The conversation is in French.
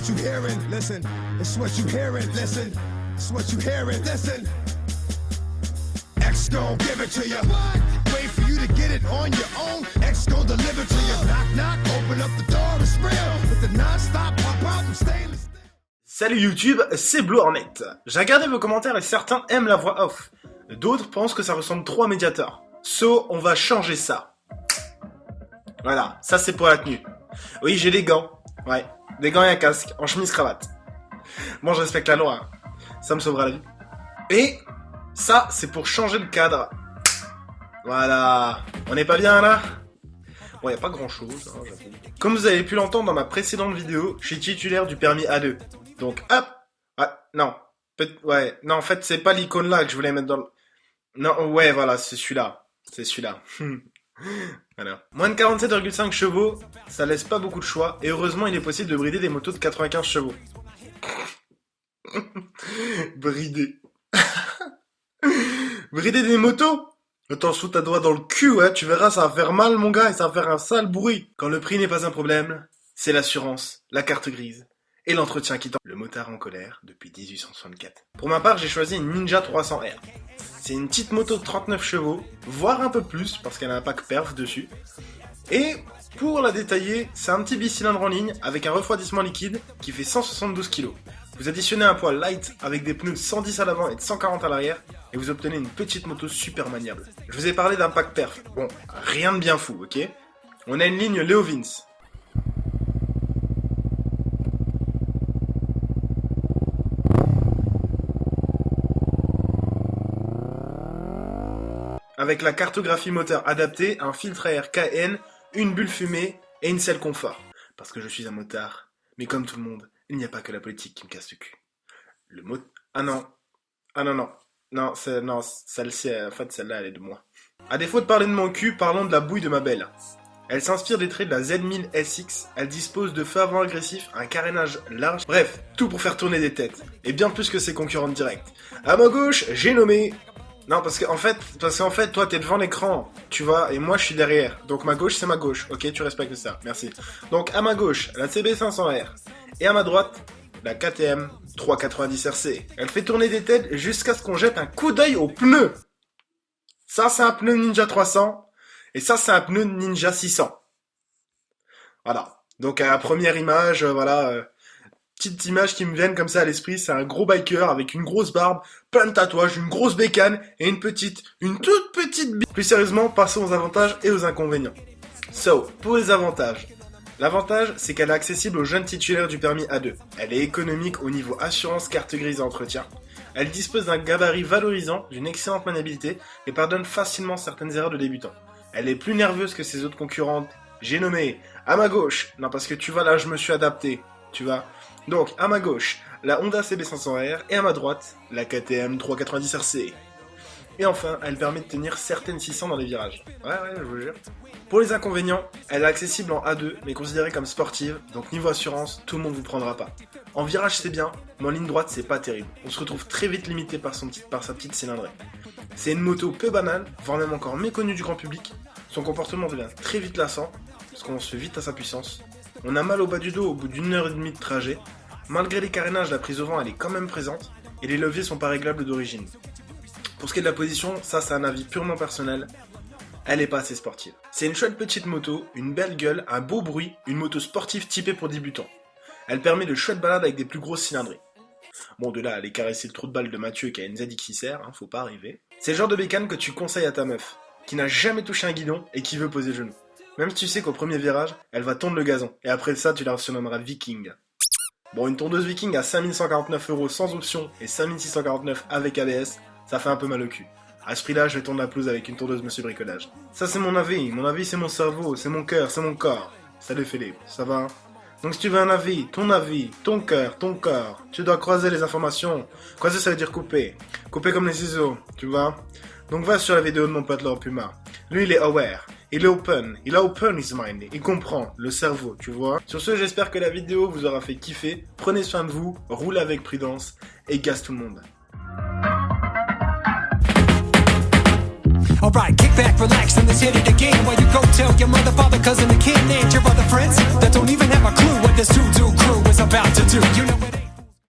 what you hearing, listen. It's what you hearing, listen. It's what you hearing, listen. X gon' give it to you. Wait for you to get it on your own. X gon' deliver to you. Knock, knock, open up the door, it's real. With the non-stop pop-out and stainless. Salut YouTube, c'est Blue Hornet. J'ai regardé vos commentaires et certains aiment la voix off. D'autres pensent que ça ressemble trop à Mediator. So, on va changer ça. Voilà, ça c'est pour la tenue. Oui, j'ai des gants. Ouais, des gants et un casque, en chemise-cravate. Bon, je respecte la loi. Hein. Ça me sauvera la vie. Et ça, c'est pour changer le cadre. Voilà. On n'est pas bien là? Bon, y a pas grand-chose, hein, j'avoue. Comme vous avez pu l'entendre dans ma précédente vidéo, je suis titulaire du permis A2. Donc, hop. Ah, non. Ouais, non, en fait, c'est pas l'icône là que je voulais mettre dans le... Non, ouais, voilà, c'est celui-là. C'est celui-là. Voilà. Moins de 47,5 chevaux, ça laisse pas beaucoup de choix, et heureusement, il est possible de brider des motos de 95 chevaux. Brider. Brider des motos? Attends, sous ta doigt dans le cul, ouais, tu verras, ça va faire mal, mon gars, et ça va faire un sale bruit. Quand le prix n'est pas un problème, c'est l'assurance, la carte grise, et l'entretien qui tend. Le motard en colère depuis 1864. Pour ma part, j'ai choisi une Ninja 300R. C'est une petite moto de 39 chevaux, voire un peu plus, parce qu'elle a un pack perf dessus. Et pour la détailler, c'est un petit bicylindre en ligne avec un refroidissement liquide qui fait 172 kg. Vous additionnez un poids light avec des pneus 110 à l'avant et de 140 à l'arrière, et vous obtenez une petite moto super maniable. Je vous ai parlé d'un pack perf. Bon, rien de bien fou, ok? On a une ligne Leo Vince. Avec la cartographie moteur adaptée, un filtre à air KN, une bulle fumée et une selle confort. Parce que je suis un motard. Mais comme tout le monde, il n'y a pas que la politique qui me casse le cul. Le mot... Ah non. Ah non, non. Non, celle-ci, en fait, celle-là, elle est de moi. À défaut de parler de mon cul, parlons de la bouille de ma belle. Elle s'inspire des traits de la Z1000 SX, elle dispose de feux avant agressifs, un carénage large, bref, tout pour faire tourner des têtes. Et bien plus que ses concurrentes directes. À ma gauche, j'ai nommé... Non, parce qu'en fait, toi, t'es devant l'écran, tu vois, et moi, je suis derrière. Donc, ma gauche, c'est ma gauche. Ok, tu respectes ça. Merci. Donc, à ma gauche, la CB500R. Et à ma droite, la KTM 390 RC. Elle fait tourner des têtes jusqu'à ce qu'on jette un coup d'œil aux pneus. Ça, c'est un pneu Ninja 300. Et ça, c'est un pneu Ninja 600. Voilà. Donc, à la première image, voilà... Petite image qui me viennent comme ça à l'esprit, c'est un gros biker avec une grosse barbe, plein de tatouages, une grosse bécane et une toute petite bite. Plus sérieusement, passons aux avantages et aux inconvénients. So, pour les avantages. L'avantage, c'est qu'elle est accessible aux jeunes titulaires du permis A2. Elle est économique au niveau assurance, carte grise et entretien. Elle dispose d'un gabarit valorisant, d'une excellente maniabilité et pardonne facilement certaines erreurs de débutants. Elle est plus nerveuse que ses autres concurrentes. J'ai nommé à ma gauche, non parce que tu vois là je me suis adapté, tu vois. Donc, à ma gauche, la Honda CB500R et à ma droite, la KTM 390 RC. Et enfin, elle permet de tenir certaines 600 dans les virages. Ouais, je vous jure. Pour les inconvénients, elle est accessible en A2, mais considérée comme sportive, donc niveau assurance, tout le monde vous prendra pas. En virage, c'est bien, mais en ligne droite, c'est pas terrible. On se retrouve très vite limité par sa petite cylindrée. C'est une moto peu banale, voire même encore méconnue du grand public. Son comportement devient très vite lassant, parce qu'on se fait vite à sa puissance. On a mal au bas du dos au bout d'une heure et demie de trajet. Malgré les carénages, la prise au vent elle est quand même présente et les leviers sont pas réglables d'origine. Pour ce qui est de la position, ça c'est un avis purement personnel, elle est pas assez sportive. C'est une chouette petite moto, une belle gueule, un beau bruit, une moto sportive typée pour débutants. Elle permet de chouettes balades avec des plus grosses cylindrées. Bon, de là à aller caresser le trou de balle de Mathieu qui a une ZXR, hein, faut pas arriver. C'est le genre de bécane que tu conseilles à ta meuf, qui n'a jamais touché un guidon et qui veut poser le genou. Même si tu sais qu'au premier virage, elle va tondre le gazon. Et après ça, tu la surnommeras Viking. Bon, une tondeuse Viking à 5149 € sans option et 5649 avec ABS, ça fait un peu mal au cul. À ce prix-là, je vais tondre la pelouse avec une tondeuse Monsieur Bricolage. Ça, c'est mon avis. Mon avis, c'est mon cerveau, c'est mon cœur, c'est mon corps. Salut Philippe, ça va? Donc si tu veux un avis, ton cœur, ton corps, tu dois croiser les informations. Croiser, ça veut dire couper. Couper comme les ciseaux, tu vois? Donc va sur la vidéo de mon pote Laurent Puma. Lui, il est aware. Il est open, il a open his mind, il comprend, le cerveau, tu vois. Sur ce, j'espère que la vidéo vous aura fait kiffer. Prenez soin de vous, roulez avec prudence et gaze tout le monde. Alright, kick back, relax, and let's hit it again. While you go tell your mother, father, cousin, the kid, and your other friends that don't even have a clue what this to-do crew is about. about to do. You know what